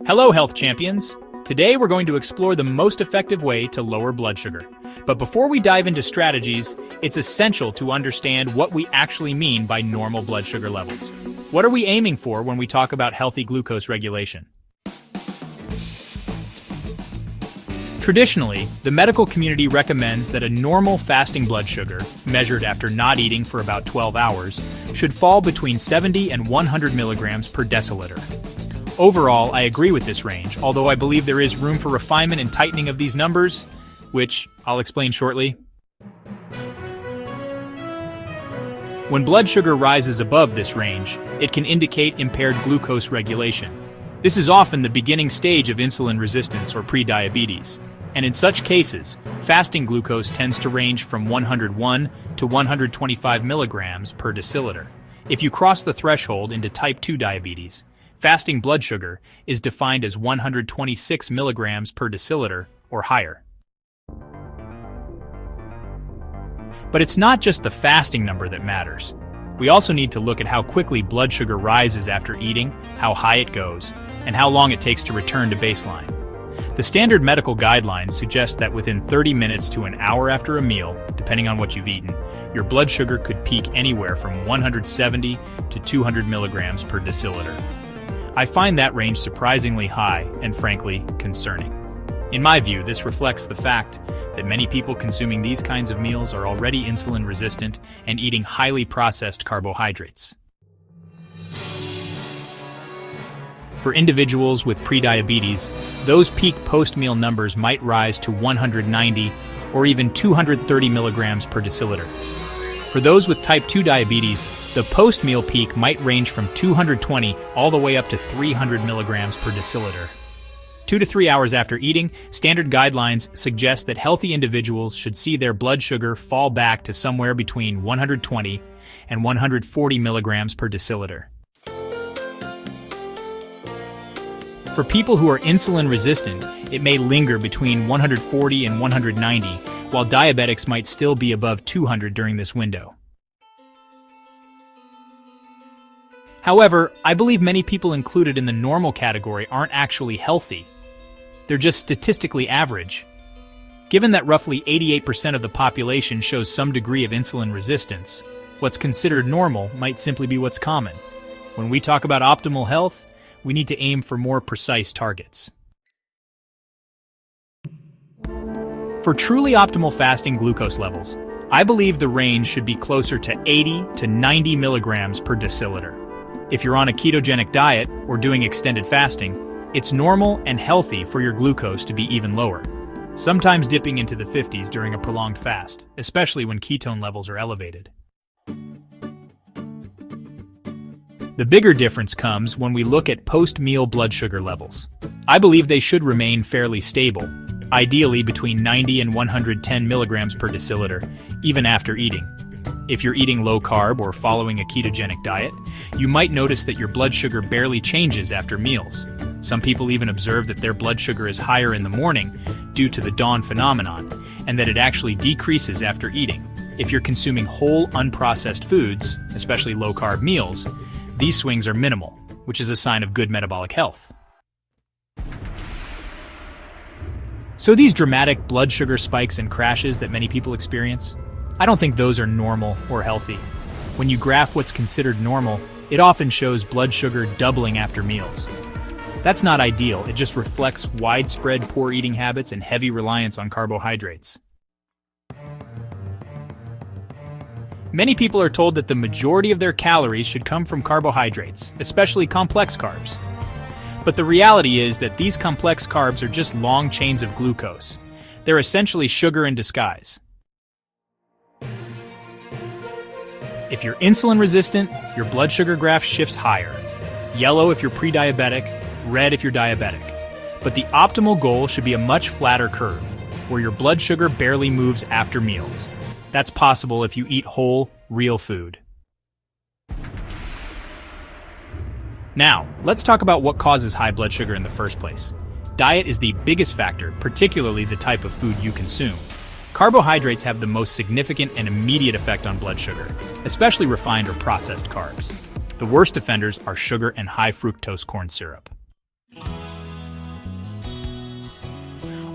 Hello, health champions! Today we're going to explore the most effective way to lower blood sugar. But before we dive into strategies, it's essential to understand what we actually mean by normal blood sugar levels. What are we aiming for when we talk about healthy glucose regulation? Traditionally, the medical community recommends that a normal fasting blood sugar, measured after not eating for about 12 hours, should fall between 70 and 100 milligrams per deciliter. Overall, I agree with this range, although I believe there is room for refinement and tightening of these numbers, which I'll explain shortly. When blood sugar rises above this range, it can indicate impaired glucose regulation. This is often the beginning stage of insulin resistance or prediabetes, and in such cases, fasting glucose tends to range from 101 to 125 milligrams per deciliter. If you cross the threshold into type 2 diabetes, fasting blood sugar is defined as 126 milligrams per deciliter or higher. But it's not just the fasting number that matters. We also need to look at how quickly blood sugar rises after eating, how high it goes, and how long it takes to return to baseline. The standard medical guidelines suggest that within 30 minutes to an hour after a meal, depending on what you've eaten, your blood sugar could peak anywhere from 170 to 200 milligrams per deciliter. I find that range surprisingly high and, frankly, concerning. In my view, this reflects the fact that many people consuming these kinds of meals are already insulin resistant and eating highly processed carbohydrates. For individuals with prediabetes, those peak post-meal numbers might rise to 190 or even 230 milligrams per deciliter. For those with type 2 diabetes, the post-meal peak might range from 220 all the way up to 300 milligrams per deciliter. 2 to 3 hours after eating, standard guidelines suggest that healthy individuals should see their blood sugar fall back to somewhere between 120 and 140 milligrams per deciliter. For people who are insulin resistant, it may linger between 140 and 190, while diabetics might still be above 200 during this window. However, I believe many people included in the normal category aren't actually healthy. They're just statistically average. Given that roughly 88% of the population shows some degree of insulin resistance, what's considered normal might simply be what's common. When we talk about optimal health, we need to aim for more precise targets. For truly optimal fasting glucose levels, I believe the range should be closer to 80 to 90 milligrams per deciliter. If you're on a ketogenic diet or doing extended fasting, it's normal and healthy for your glucose to be even lower, sometimes dipping into the 50s during a prolonged fast, especially when ketone levels are elevated. The bigger difference comes when we look at post-meal blood sugar levels. I believe they should remain fairly stable, ideally between 90 and 110 milligrams per deciliter, even after eating. If you're eating low-carb or following a ketogenic diet, you might notice that your blood sugar barely changes after meals. Some people even observe that their blood sugar is higher in the morning due to the dawn phenomenon, and that it actually decreases after eating. If you're consuming whole, unprocessed foods, especially low-carb meals, these swings are minimal, which is a sign of good metabolic health. So these dramatic blood sugar spikes and crashes that many people experience, I don't think those are normal or healthy. When you graph what's considered normal, it often shows blood sugar doubling after meals. That's not ideal, it just reflects widespread poor eating habits and heavy reliance on carbohydrates. Many people are told that the majority of their calories should come from carbohydrates, especially complex carbs. But the reality is that these complex carbs are just long chains of glucose. They're essentially sugar in disguise. If you're insulin resistant, your blood sugar graph shifts higher. Yellow if you're pre-diabetic, red if you're diabetic. But the optimal goal should be a much flatter curve, where your blood sugar barely moves after meals. That's possible if you eat whole, real food. Now, let's talk about what causes high blood sugar in the first place. Diet is the biggest factor, particularly the type of food you consume. Carbohydrates have the most significant and immediate effect on blood sugar, especially refined or processed carbs. The worst offenders are sugar and high-fructose corn syrup.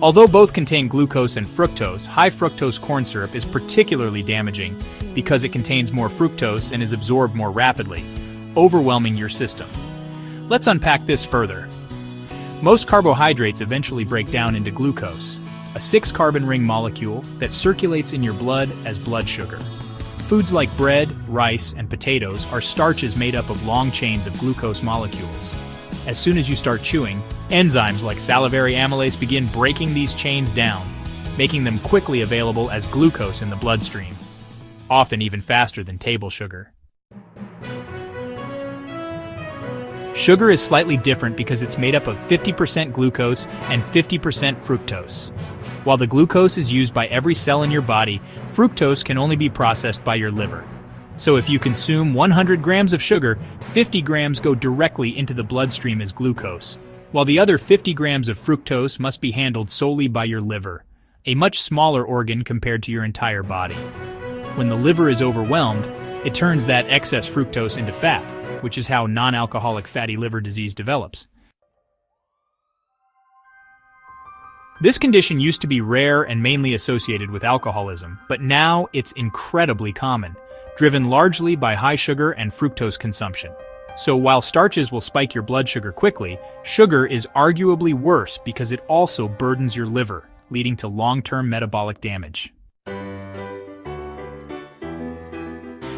Although both contain glucose and fructose, high-fructose corn syrup is particularly damaging because it contains more fructose and is absorbed more rapidly, overwhelming your system. Let's unpack this further. Most carbohydrates eventually break down into glucose, a 6-carbon ring molecule that circulates in your blood as blood sugar. Foods like bread, rice, and potatoes are starches made up of long chains of glucose molecules. As soon as you start chewing, enzymes like salivary amylase begin breaking these chains down, making them quickly available as glucose in the bloodstream, often even faster than table sugar. Sugar is slightly different because it's made up of 50% glucose and 50% fructose. While the glucose is used by every cell in your body, fructose can only be processed by your liver. So if you consume 100 grams of sugar, 50 grams go directly into the bloodstream as glucose, while the other 50 grams of fructose must be handled solely by your liver, a much smaller organ compared to your entire body. When the liver is overwhelmed, it turns that excess fructose into fat, which is how non-alcoholic fatty liver disease develops. This condition used to be rare and mainly associated with alcoholism, but now it's incredibly common, driven largely by high sugar and fructose consumption. So while starches will spike your blood sugar quickly, sugar is arguably worse because it also burdens your liver, leading to long-term metabolic damage.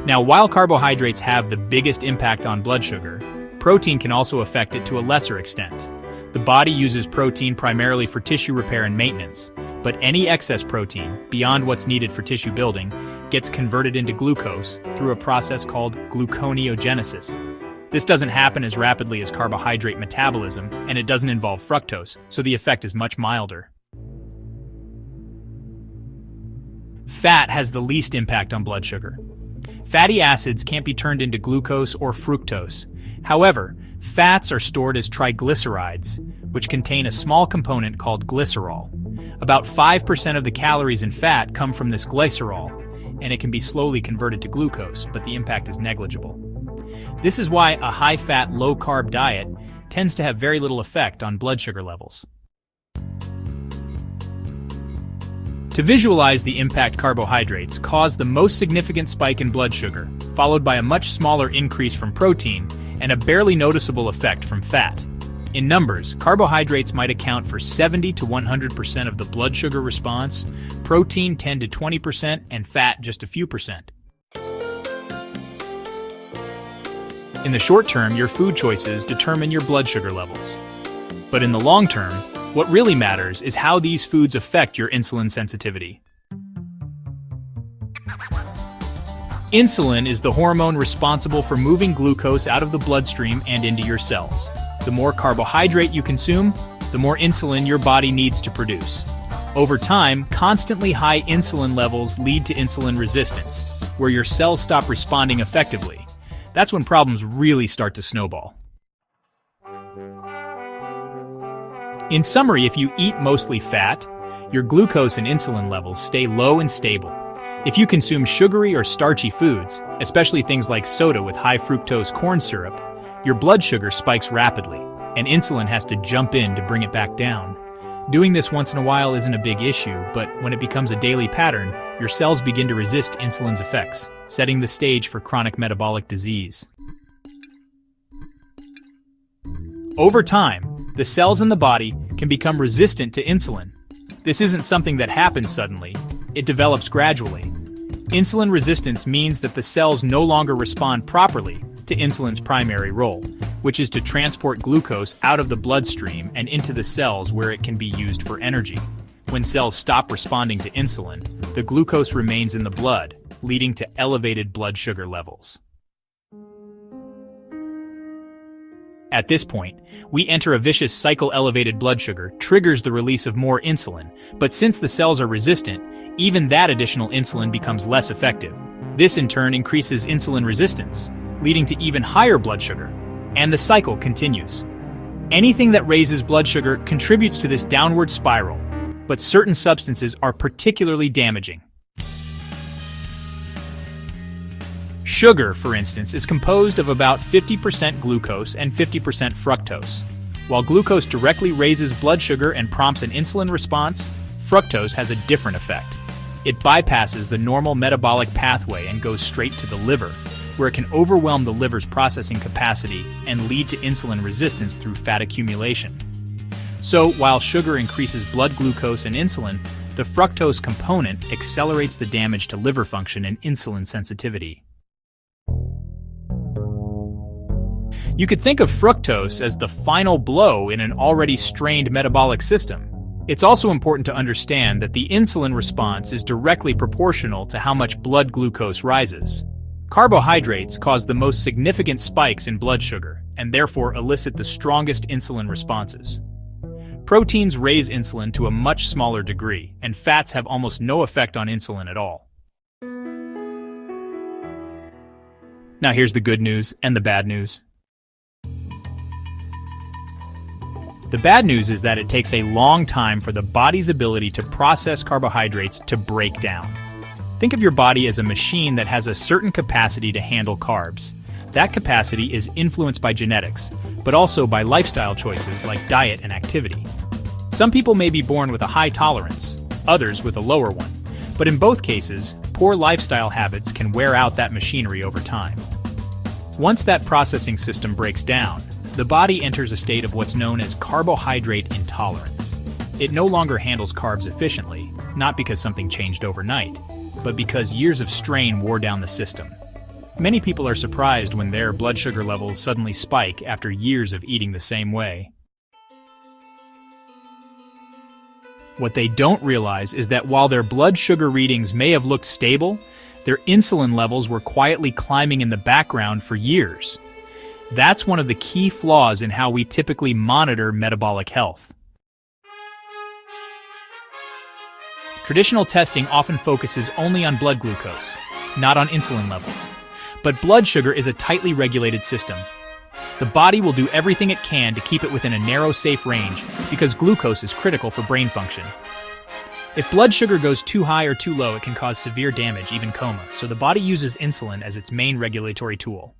Now, while carbohydrates have the biggest impact on blood sugar, protein can also affect it to a lesser extent. The body uses protein primarily for tissue repair and maintenance, but any excess protein, beyond what's needed for tissue building, gets converted into glucose through a process called gluconeogenesis. This doesn't happen as rapidly as carbohydrate metabolism, and it doesn't involve fructose, so the effect is much milder. Fat has the least impact on blood sugar. Fatty acids can't be turned into glucose or fructose. However, fats are stored as triglycerides, which contain a small component called glycerol. About 5% of the calories in fat come from this glycerol, and it can be slowly converted to glucose, but the impact is negligible. This is why a high-fat, low-carb diet tends to have very little effect on blood sugar levels. To visualize the impact carbohydrates cause the most significant spike in blood sugar, followed by a much smaller increase from protein and a barely noticeable effect from fat. In numbers, carbohydrates might account for 70 to 100% of the blood sugar response, protein 10 to 20%, and fat just a few percent. In the short term, your food choices determine your blood sugar levels. But in the long term, what really matters is how these foods affect your insulin sensitivity. Insulin is the hormone responsible for moving glucose out of the bloodstream and into your cells. The more carbohydrate you consume, the more insulin your body needs to produce. Over time, constantly high insulin levels lead to insulin resistance, where your cells stop responding effectively. That's when problems really start to snowball. In summary, if you eat mostly fat, your glucose and insulin levels stay low and stable. If you consume sugary or starchy foods, especially things like soda with high fructose corn syrup, your blood sugar spikes rapidly, and insulin has to jump in to bring it back down. Doing this once in a while isn't a big issue, but when it becomes a daily pattern, your cells begin to resist insulin's effects, setting the stage for chronic metabolic disease. Over time, the cells in the body can become resistant to insulin. This isn't something that happens suddenly, it develops gradually. Insulin resistance means that the cells no longer respond properly to insulin's primary role, which is to transport glucose out of the bloodstream and into the cells where it can be used for energy. When cells stop responding to insulin, the glucose remains in the blood, leading to elevated blood sugar levels. At this point, we enter a vicious cycle. Elevated blood sugar triggers the release of more insulin, but since the cells are resistant, even that additional insulin becomes less effective. This in turn increases insulin resistance, leading to even higher blood sugar, and the cycle continues. Anything that raises blood sugar contributes to this downward spiral, but certain substances are particularly damaging. Sugar, for instance, is composed of about 50% glucose and 50% fructose. While glucose directly raises blood sugar and prompts an insulin response, fructose has a different effect. It bypasses the normal metabolic pathway and goes straight to the liver, where it can overwhelm the liver's processing capacity and lead to insulin resistance through fat accumulation. So, while sugar increases blood glucose and insulin, the fructose component accelerates the damage to liver function and insulin sensitivity. You could think of fructose as the final blow in an already strained metabolic system. It's also important to understand that the insulin response is directly proportional to how much blood glucose rises. Carbohydrates cause the most significant spikes in blood sugar, and therefore elicit the strongest insulin responses. Proteins raise insulin to a much smaller degree, and fats have almost no effect on insulin at all. Now here's the good news and the bad news. The bad news is that it takes a long time for the body's ability to process carbohydrates to break down. Think of your body as a machine that has a certain capacity to handle carbs. That capacity is influenced by genetics, but also by lifestyle choices like diet and activity. Some people may be born with a high tolerance, others with a lower one, but in both cases, poor lifestyle habits can wear out that machinery over time. Once that processing system breaks down, the body enters a state of what's known as carbohydrate intolerance. It no longer handles carbs efficiently, not because something changed overnight, but because years of strain wore down the system. Many people are surprised when their blood sugar levels suddenly spike after years of eating the same way. What they don't realize is that while their blood sugar readings may have looked stable, their insulin levels were quietly climbing in the background for years. That's one of the key flaws in how we typically monitor metabolic health. Traditional testing often focuses only on blood glucose, not on insulin levels. But blood sugar is a tightly regulated system. The body will do everything it can to keep it within a narrow, safe range because glucose is critical for brain function. If blood sugar goes too high or too low, it can cause severe damage, even coma, so the body uses insulin as its main regulatory tool.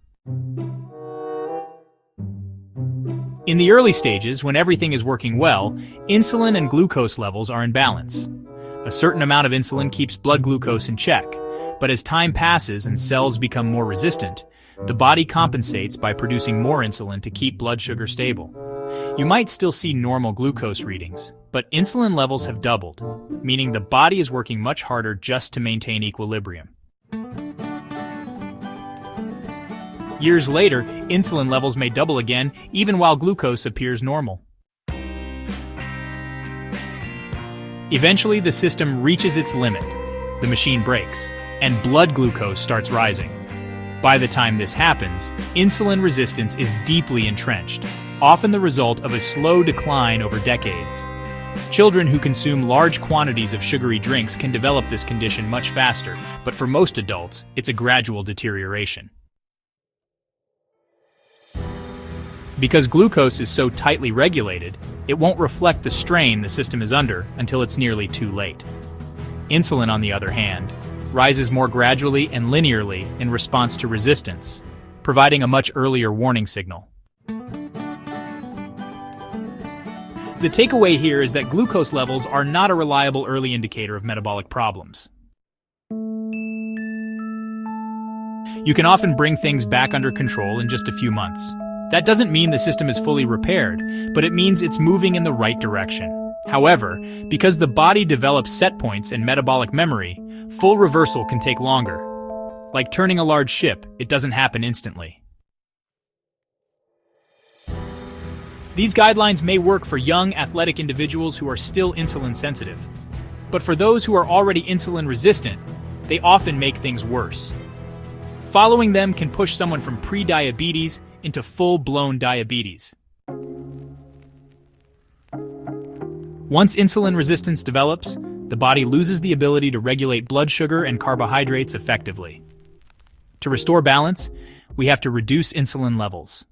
In the early stages, when everything is working well, insulin and glucose levels are in balance. A certain amount of insulin keeps blood glucose in check, but as time passes and cells become more resistant, the body compensates by producing more insulin to keep blood sugar stable. You might still see normal glucose readings, but insulin levels have doubled, meaning the body is working much harder just to maintain equilibrium. Years later, insulin levels may double again, even while glucose appears normal. Eventually, the system reaches its limit. The machine breaks, and blood glucose starts rising. By the time this happens, insulin resistance is deeply entrenched, often the result of a slow decline over decades. Children who consume large quantities of sugary drinks can develop this condition much faster, but for most adults, it's a gradual deterioration. Because glucose is so tightly regulated, it won't reflect the strain the system is under until it's nearly too late. Insulin, on the other hand, rises more gradually and linearly in response to resistance, providing a much earlier warning signal. The takeaway here is that glucose levels are not a reliable early indicator of metabolic problems. You can often bring things back under control in just a few months. That doesn't mean the system is fully repaired, but it means it's moving in the right direction. However, because the body develops set points and metabolic memory, full reversal can take longer. Like turning a large ship, it doesn't happen instantly. These guidelines may work for young, athletic individuals who are still insulin sensitive. But for those who are already insulin resistant, they often make things worse. Following them can push someone from pre-diabetes into full-blown diabetes. Once insulin resistance develops, the body loses the ability to regulate blood sugar and carbohydrates effectively. To restore balance, we have to reduce insulin levels.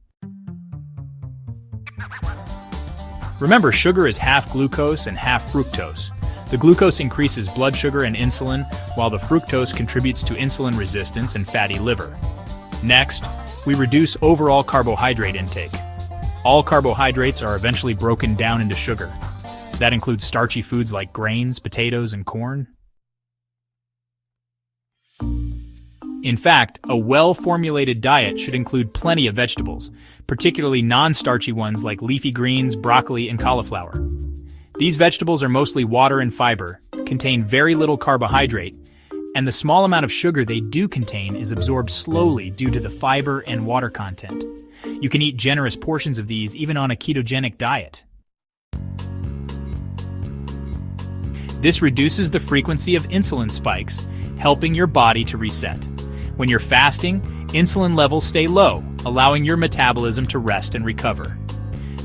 Remember, sugar is half glucose and half fructose. The glucose increases blood sugar and insulin, while the fructose contributes to insulin resistance and fatty liver. Next, we reduce overall carbohydrate intake. All carbohydrates are eventually broken down into sugar. That includes starchy foods like grains, potatoes, and corn. In fact, a well-formulated diet should include plenty of vegetables, particularly non-starchy ones like leafy greens, broccoli, and cauliflower. These vegetables are mostly water and fiber, contain very little carbohydrate, and the small amount of sugar they do contain is absorbed slowly due to the fiber and water content. You can eat generous portions of these even on a ketogenic diet. This reduces the frequency of insulin spikes, helping your body to reset. When you're fasting, insulin levels stay low, allowing your metabolism to rest and recover.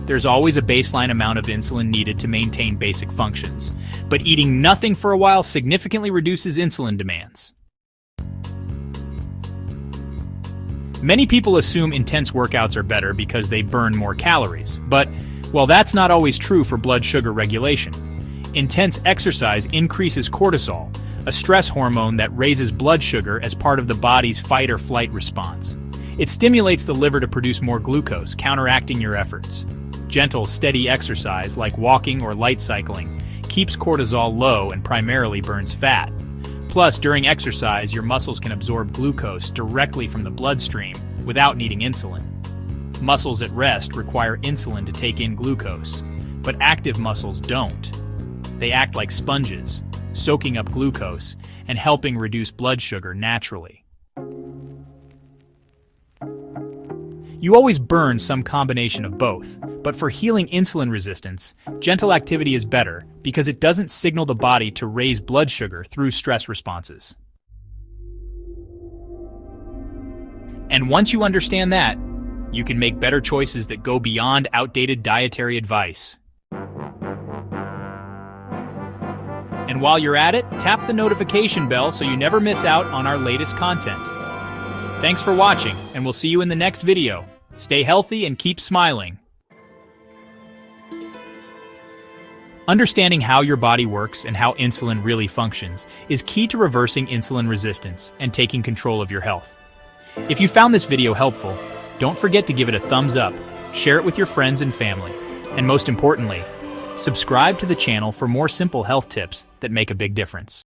There's always a baseline amount of insulin needed to maintain basic functions, but eating nothing for a while significantly reduces insulin demands. Many people assume intense workouts are better because they burn more calories, but, well, that's not always true for blood sugar regulation. Intense exercise increases cortisol, a stress hormone that raises blood sugar as part of the body's fight-or-flight response. It stimulates the liver to produce more glucose, counteracting your efforts. Gentle, steady exercise, like walking or light cycling, keeps cortisol low and primarily burns fat. Plus, during exercise, your muscles can absorb glucose directly from the bloodstream without needing insulin. Muscles at rest require insulin to take in glucose, but active muscles don't. They act like sponges, soaking up glucose and helping reduce blood sugar naturally. You always burn some combination of both, but for healing insulin resistance, gentle activity is better because it doesn't signal the body to raise blood sugar through stress responses. And once you understand that, you can make better choices that go beyond outdated dietary advice. And while you're at it, tap the notification bell so you never miss out on our latest content. Thanks for watching, and we'll see you in the next video. Stay healthy and keep smiling. Understanding how your body works and how insulin really functions is key to reversing insulin resistance and taking control of your health. If you found this video helpful, don't forget to give it a thumbs up, share it with your friends and family, and most importantly, subscribe to the channel for more simple health tips that make a big difference.